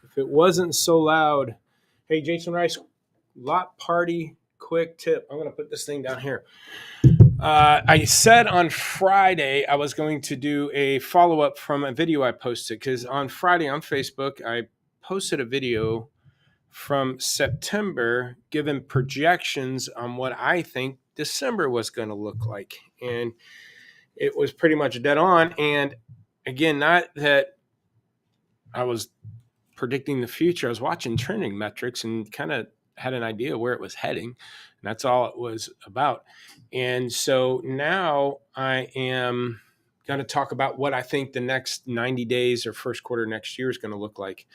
If it wasn't so loud. Hey, Jason Rice, lot party quick tip. I'm going to put this thing down here. I said on Friday I was going to do a follow up from a video I posted, because on Friday on Facebook I posted a video from September giving projections on what I think December was going to look like. And it was pretty much dead on. And again, not that I was predicting the future. I was watching trending metrics and kind of had an idea where it was heading. And that's all it was about. And so now I am going to talk about what I think the next 90 days or first quarter next year is going to look like.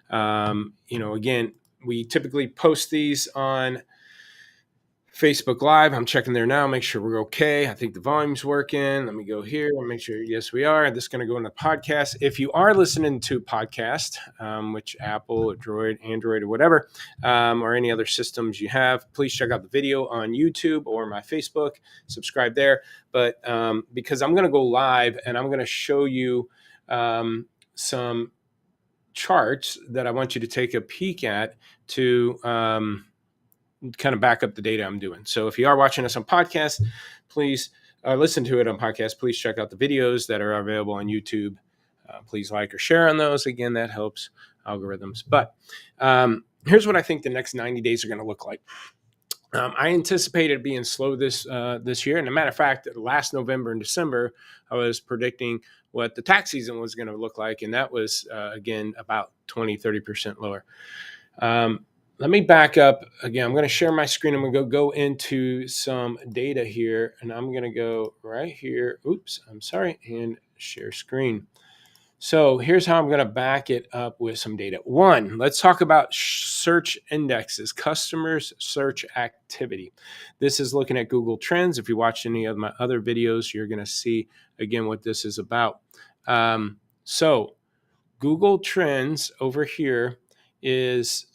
Again, we typically post these on Facebook Live. I'm checking there now, make sure we're okay. I think the volume's working. Let me go here and make sure, yes, we are. This is going to go in the podcast. If you are listening to podcast, which Apple or Droid, Android or whatever, or any other systems you have, please check out the video on YouTube or my Facebook, subscribe there. But because I'm going to go live and I'm going to show you some charts that I want you to take a peek at to kind of back up the data I'm doing. So if you are watching us on podcast, please listen to it on podcast. Please check out the videos that are available on YouTube. Please like or share on those. Again, that helps algorithms. But here's what I think the next 90 days are going to look like. I anticipated being slow this year. And as a matter of fact, last November and December, I was predicting what the tax season was going to look like. And that was, again, about 20-30% lower. Let me back up again. I'm going to share my screen. I'm going to go into some data here, and I'm going to go right here. Oops, I'm sorry, and share screen. So here's how I'm going to back it up with some data. One, let's talk about search indexes, customers' search activity. This is looking at Google Trends. If you watch any of my other videos, you're going to see, again, what this is about. So Google Trends over here is...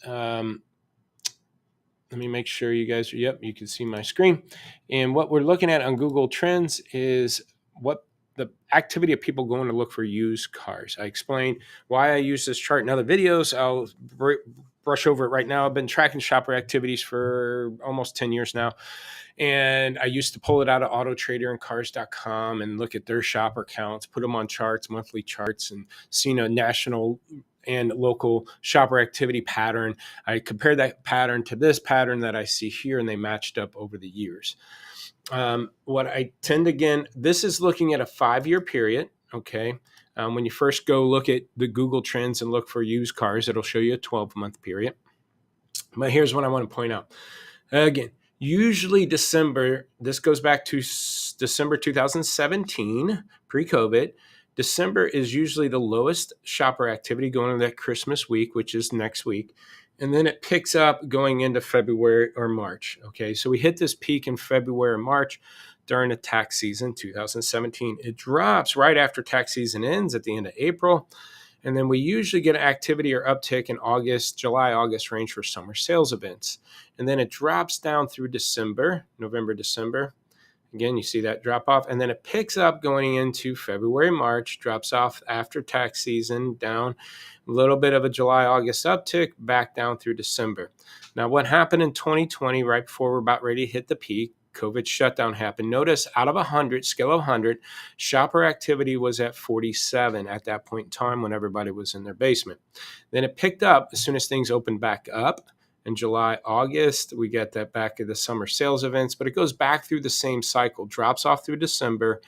let me make sure you guys, you can see my screen. And what we're looking at on Google Trends is what the activity of people going to look for used cars. I explained why I use this chart in other videos. I'll brush over it right now. I've been tracking shopper activities for almost 10 years now. And I used to pull it out of Auto Trader and cars.com and look at their shopper counts, put them on charts, monthly charts, and seen a national and local shopper activity pattern. I compared that pattern to this pattern that I see here, and they matched up over the years. What I tend, again, this is looking at a 5-year period, okay? When you first go look at the Google Trends and look for used cars, it'll show you a 12-month period. But here's what I want to point out. Again, usually December, this goes back to December 2017, pre-COVID. December is usually the lowest shopper activity going into that Christmas week, which is next week. And then it picks up going into February or March. Okay, so we hit this peak in February or March during the tax season, 2017. It drops right after tax season ends at the end of April. And then we usually get activity or uptick in August, July, August range for summer sales events. And then it drops down through December, November, December. Again, you see that drop off, and then it picks up going into February, March, drops off after tax season, down a little bit of a July, August uptick, back down through December. Now, what happened in 2020, right before we're about ready to hit the peak, COVID shutdown happened. Notice out of 100, scale of 100, shopper activity was at 47 at that point in time when everybody was in their basement. Then it picked up as soon as things opened back up. In July, August, we get that back at the summer sales events, but it goes back through the same cycle, drops off through December,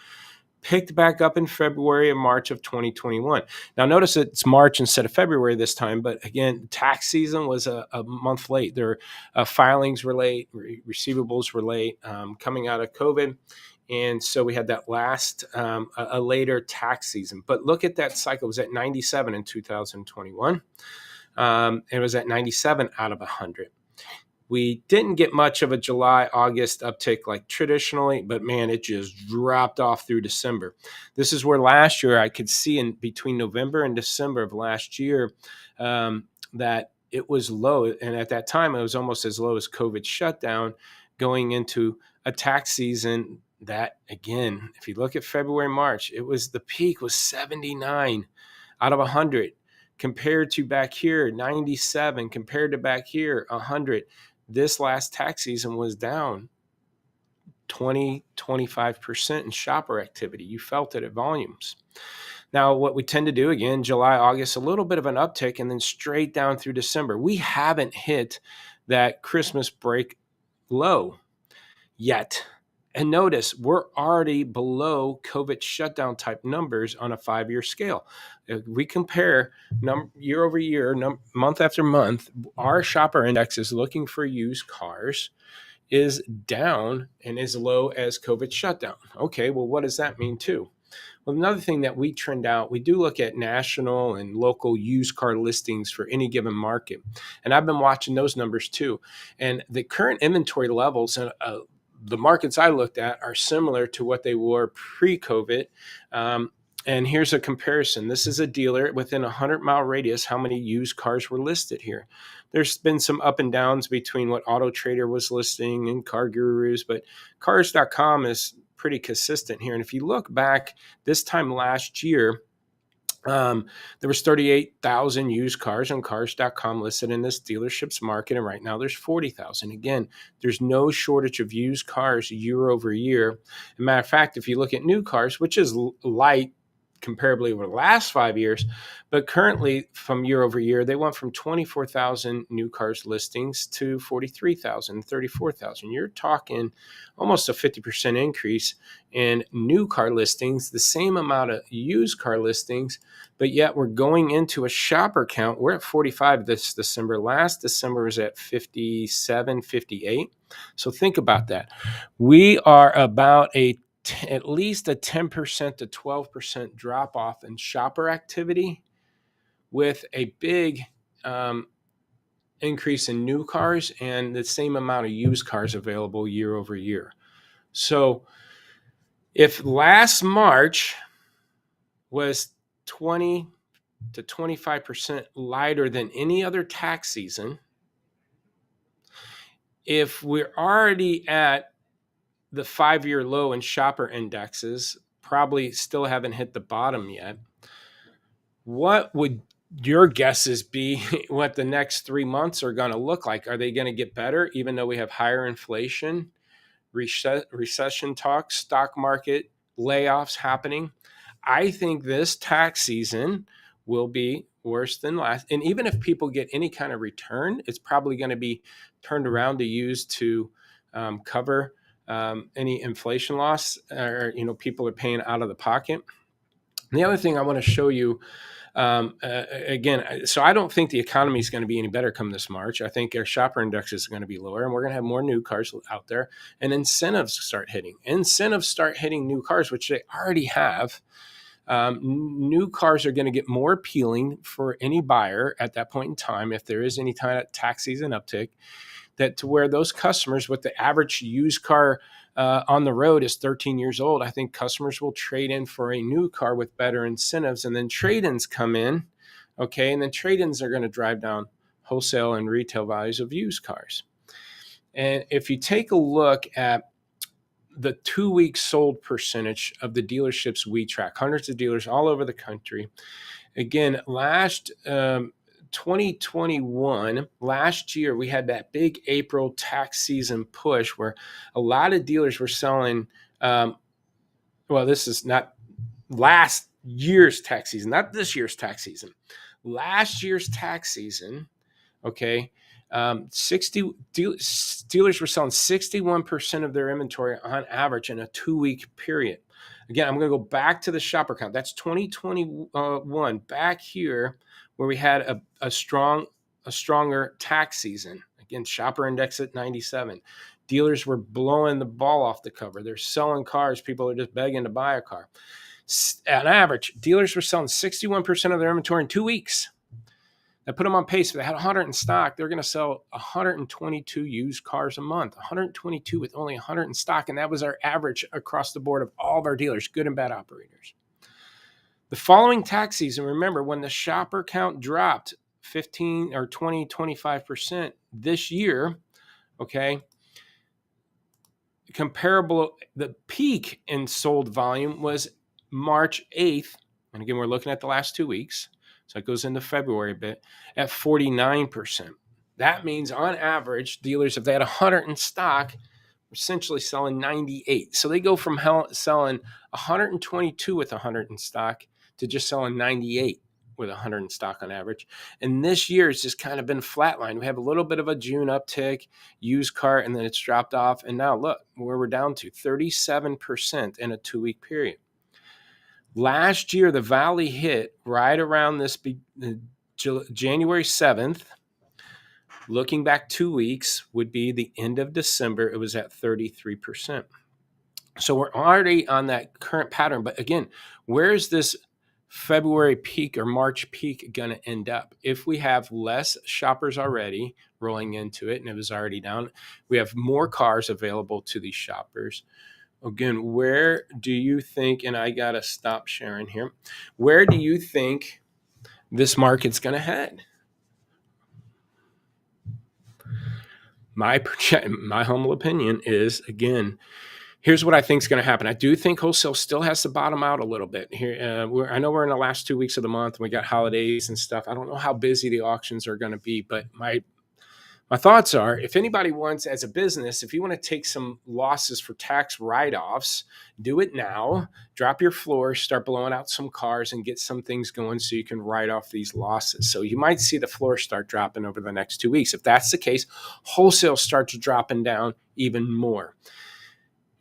picked back up in February and March of 2021. Now, notice it's March instead of February this time, but again, tax season was a month late. Their filings were late, receivables were late, coming out of COVID. And so we had that last, a later tax season. But look at that cycle. It was at 97 in 2021. It was at 97 out of 100. We didn't get much of a July, August uptick like traditionally, but man, it just dropped off through December. This is where last year I could see in between November and December of last year that it was low. And at that time, it was almost as low as COVID shutdown going into a tax season that, again, if you look at February, March, it was the peak was 79 out of 100. compared to back here, 97, compared to back here, 100. This last tax season was down 20-25% in shopper activity. You felt it at volumes. Now, what we tend to do, again, July, August, a little bit of an uptick, and then straight down through December. We haven't hit that Christmas break low yet. And notice, we're already below COVID shutdown type numbers on a 5-year scale. If we compare year over year, month after month, our shopper index is looking for used cars is down and as low as COVID shutdown. Okay, well, what does that mean too? Well, another thing that we trend out, we do look at national and local used car listings for any given market. And I've been watching those numbers too. And the current inventory levels in the markets I looked at are similar to what they were pre-COVID. And here's a comparison. This is a dealer within a 100-mile radius, how many used cars were listed here. There's been some up and downs between what Auto Trader was listing and Car Gurus, but cars.com is pretty consistent here. And if you look back this time last year, there was 38,000 used cars on cars.com listed in this dealership's market. And right now there's 40,000. Again, there's no shortage of used cars year over year. As a matter of fact, if you look at new cars, which is light comparably over the last 5 years, but currently from year over year, they went from 24,000 new cars listings to 43,000, 34,000. You're talking almost a 50% increase in new car listings, the same amount of used car listings, but yet we're going into a shopper count. We're at 45 this December. Last December was at 57, 58. So think about that. We are about at least a 10% to 12% drop off in shopper activity with a big increase in new cars and the same amount of used cars available year over year. So if last March was 20 to 25% lighter than any other tax season, if we're already at the 5-year low in shopper indexes, probably still haven't hit the bottom yet, what would your guesses be what the next 3 months are going to look like? Are they going to get better even though we have higher inflation, recession talk, stock market layoffs happening? I think this tax season will be worse than last. And even if people get any kind of return, it's probably going to be turned around to use to cover any inflation loss, or people are paying out of the pocket. And the other thing I want to show you, again, so I don't think the economy is going to be any better come this March. I think our shopper indexes are going to be lower, and we're going to have more new cars out there, and incentives start hitting. Incentives start hitting new cars, which they already have. New cars are going to get more appealing for any buyer at that point in time, if there is any kind of tax season uptick, that to where those customers with the average used car on the road is 13 years old, I think customers will trade in for a new car with better incentives, and then trade-ins come in, okay, and then trade-ins are going to drive down wholesale and retail values of used cars. And if you take a look at the 2-week sold percentage of the dealerships we track, hundreds of dealers all over the country. Again, last 2021, last year, we had that big April tax season push where a lot of dealers were selling. This is not last year's tax season, not this year's tax season. Last year's tax season, okay, 60 dealers were selling 61% of their inventory on average in a 2-week period. Again, I'm going to go back to the shopper count. That's 2021, back here where we had a stronger tax season. Again, shopper index at 97. Dealers were blowing the ball off the cover. They're selling cars. People are just begging to buy a car. On average, dealers were selling 61% of their inventory in 2 weeks. I put them on pace. If they had 100 in stock, they're going to sell 122 used cars a month, 122 with only 100 in stock. And that was our average across the board of all of our dealers, good and bad operators. The following tax season, remember, when the shopper count dropped 15 or 20, 25% this year, okay, comparable, the peak in sold volume was March 8th. And again, we're looking at the last 2 weeks. So it goes into February a bit at 49%. That means on average, dealers, if they had 100 in stock, essentially selling 98. So they go from selling 122 with 100 in stock to just selling 98 with 100 in stock on average. And this year it's just kind of been flatline. We have a little bit of a June uptick, used car, and then it's dropped off. And now look where we're down to 37% in a 2-week period. Last year, the valley hit right around this January 7th. Looking back 2 weeks would be the end of December. It was at 33%. So we're already on that current pattern. But again, where's this February peak or March peak going to end up? If we have less shoppers already rolling into it and it was already down, we have more cars available to these shoppers. Again, where do you think, and I got to stop sharing here, where do you think this market's going to head? My humble opinion is, again, here's what I think is going to happen. I do think wholesale still has to bottom out a little bit here. I know we're in the last 2 weeks of the month and we got holidays and stuff. I don't know how busy the auctions are going to be, but my thoughts are, if anybody wants, as a business, if you want to take some losses for tax write-offs, do it now. Drop your floor, start blowing out some cars and get some things going so you can write off these losses. So you might see the floor start dropping over the next 2 weeks. If that's the case, wholesale starts dropping down even more.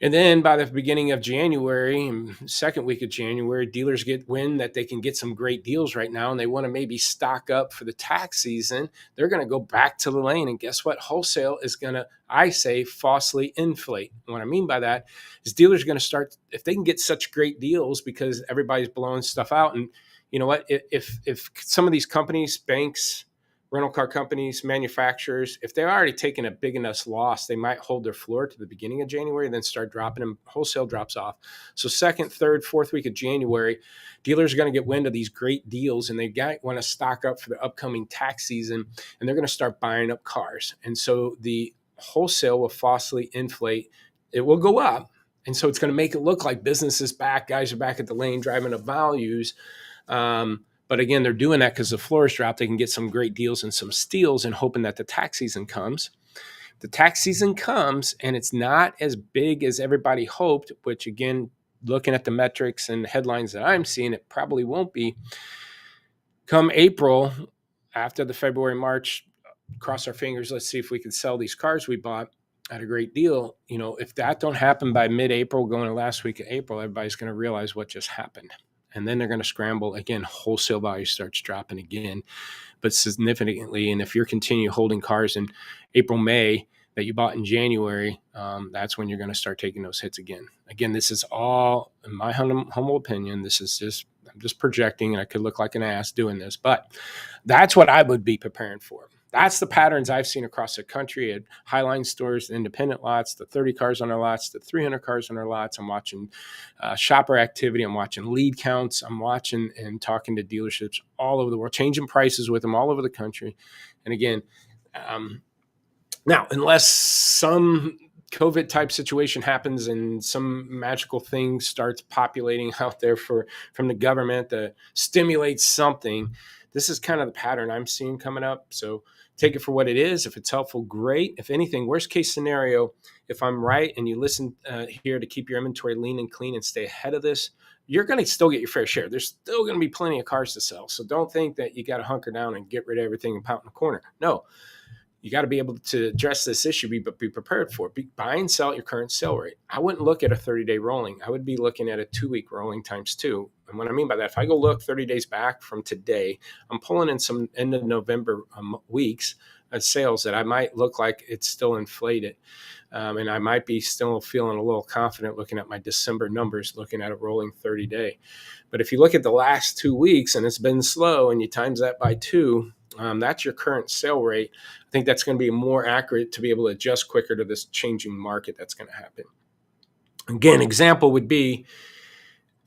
And then by the beginning of January, second week of January, dealers get wind that they can get some great deals right now and they want to maybe stock up for the tax season. They're going to go back to the lane. And guess what? Wholesale is going to, I say, falsely inflate. And what I mean by that is dealers are going to start, if they can get such great deals because everybody's blowing stuff out. And you know what? If some of these companies, banks, rental car companies, manufacturers, if they're already taking a big enough loss, they might hold their floor to the beginning of January, then start dropping them. Wholesale drops off. So second, third, fourth week of January, dealers are going to get wind of these great deals and they want to stock up for the upcoming tax season and they're going to start buying up cars. And so the wholesale will falsely inflate. It will go up. And so it's going to make it look like business is back. Guys are back at the lane driving up values. But again, they're doing that because the floor is dropped. They can get some great deals and some steals and hoping that the tax season comes. The tax season comes and it's not as big as everybody hoped, which again, looking at the metrics and headlines that I'm seeing, it probably won't be. Come April, after the February, March, cross our fingers, let's see if we can sell these cars we bought at a great deal. You know, if that don't happen by mid-April, going to last week of April, everybody's going to realize what just happened. And then they're going to scramble again. Wholesale value starts dropping again, but significantly. And if you're continue holding cars in April, May that you bought in January, that's when you're going to start taking those hits again. Again, this is all, in my humble opinion, this is just, I'm just projecting and I could look like an ass doing this, but that's what I would be preparing for. That's the patterns I've seen across the country at Highline stores, the independent lots, the 30 cars on our lots, the 300 cars on our lots. I'm watching shopper activity. I'm watching lead counts. I'm watching and talking to dealerships all over the world, changing prices with them all over the country. And again, now, unless some COVID type situation happens and some magical thing starts populating out there from the government that stimulates something, this is kind of the pattern I'm seeing coming up. So take it for what it is. If it's helpful, great. If anything, worst case scenario, if I'm right and you listen here to keep your inventory lean and clean and stay ahead of this, you're going to still get your fair share. There's still going to be plenty of cars to sell. So don't think that you got to hunker down and get rid of everything and pout in the corner. No. You got to be able to address this issue, but be prepared for it. Buy and sell at your current sale rate. I wouldn't look at a 30-day rolling. I would be looking at a 2-week rolling times 2. And what I mean by that, if I go look 30 days back from today, I'm pulling in some end of November weeks of sales that I might look like it's still inflated. And I might be still feeling a little confident looking at my December numbers, looking at a rolling 30-day. But if you look at the last 2 weeks and it's been slow and you times that by 2, that's your current sale rate. I think that's going to be more accurate to be able to adjust quicker to this changing market that's going to happen. Again, example would be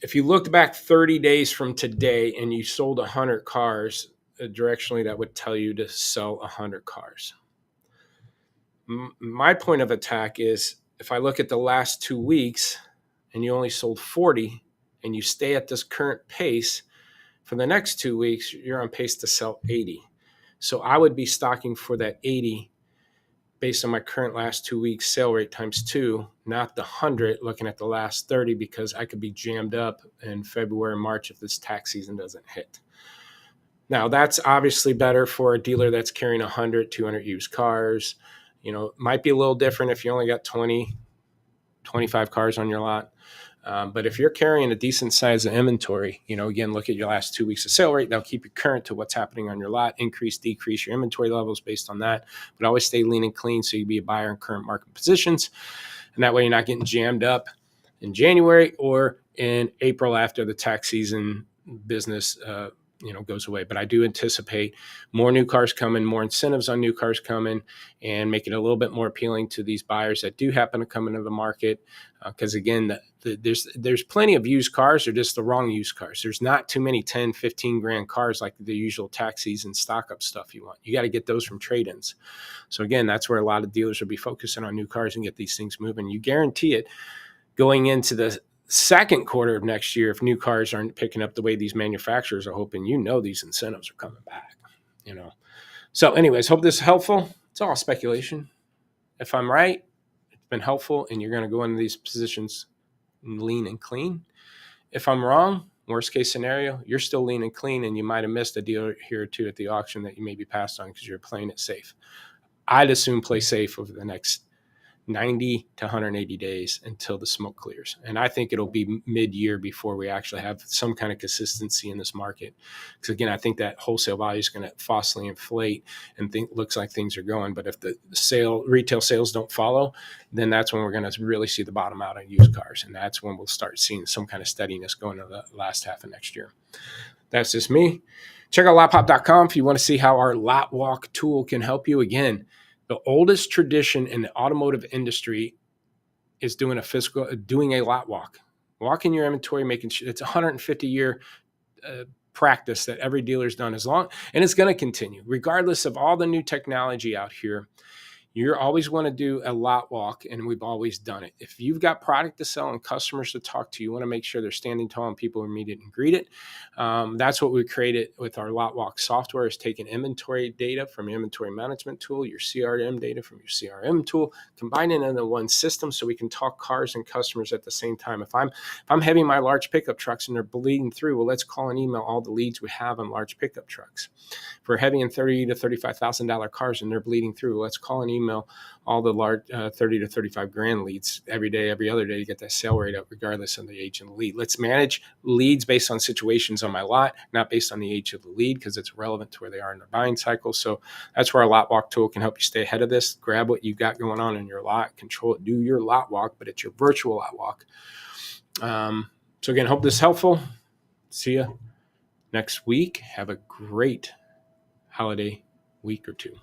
if you looked back 30 days from today and you sold 100 cars, directionally that would tell you to sell 100 cars. My point of attack is if I look at the last 2 weeks and you only sold 40 and you stay at this current pace, For the next 2 weeks, you're on pace to sell 80. So I would be stocking for that 80 based on my current last 2 weeks sale rate times two, not the 100 looking at the last 30, because I could be jammed up in February and March if this tax season doesn't hit. Now, that's obviously better for a dealer that's carrying 100, 200 used cars. You know, it might be a little different if you only got 20, 25 cars on your lot. But if you're carrying a decent size of inventory, you know, again, look at your last 2 weeks of sale rate. That'll keep you current to what's happening on your lot, increase, decrease your inventory levels based on that. But always stay lean and clean so you be a buyer in current market positions. And that way you're not getting jammed up in January or in April after the tax season business goes away. But I do anticipate more new cars coming, more incentives on new cars coming, and make it a little bit more appealing to these buyers that do happen to come into the market. Because again, there's plenty of used cars. They're just the wrong used cars. There's not too many 10, 15 grand cars like the usual tax season stock up stuff you want. You got to get those from trade-ins. So again, that's where a lot of dealers will be focusing on new cars and get these things moving. You guarantee it going into the second quarter of next year, if new cars aren't picking up the way these manufacturers are hoping, these incentives are coming back, So anyways, hope this is helpful. It's all speculation. If I'm right, it's been helpful and you're going to go into these positions lean and clean. If I'm wrong, worst case scenario, you're still lean and clean and you might have missed a deal here or two at the auction that you maybe passed on because you're playing it safe. I'd assume play safe over the next 90 to 180 days until the smoke clears. And I think it'll be mid-year before we actually have some kind of consistency in this market. Because again, I think that wholesale value is going to falsely inflate and looks like things are going. But if the retail sales don't follow, then that's when we're going to really see the bottom out on used cars. And that's when we'll start seeing some kind of steadiness going into the last half of next year. That's just me. Check out lotpop.com if you want to see how our lot walk tool can help you. Again, the oldest tradition in the automotive industry is doing a lot walk. Walk in your inventory, making sure it's a 150-year practice that every dealer's done and it's going to continue. Regardless of all the new technology out here, you're always want to do a lot walk, and we've always done it. If you've got product to sell and customers to talk to, you want to make sure they're standing tall and people are meet it and greet it. That's what we created with our lot walk software, is taking inventory data from your inventory management tool, your CRM data from your CRM tool, combining it into one system so we can talk cars and customers at the same time. If I'm having my large pickup trucks and they're bleeding through, well, let's call and email all the leads we have on large pickup trucks. If we're heavy in $30,000 to $35,000 cars and they're bleeding through, let's call and email all the large 30 to 35 grand leads every day, every other day to get that sale rate up, regardless of the age of the lead. Let's manage leads based on situations on my lot, not based on the age of the lead, because it's relevant to where they are in their buying cycle. So that's where our lot walk tool can help you stay ahead of this. Grab what you've got going on in your lot, control it, do your lot walk, but it's your virtual lot walk. So again, hope this is helpful. See you next week. Have a great holiday week or two.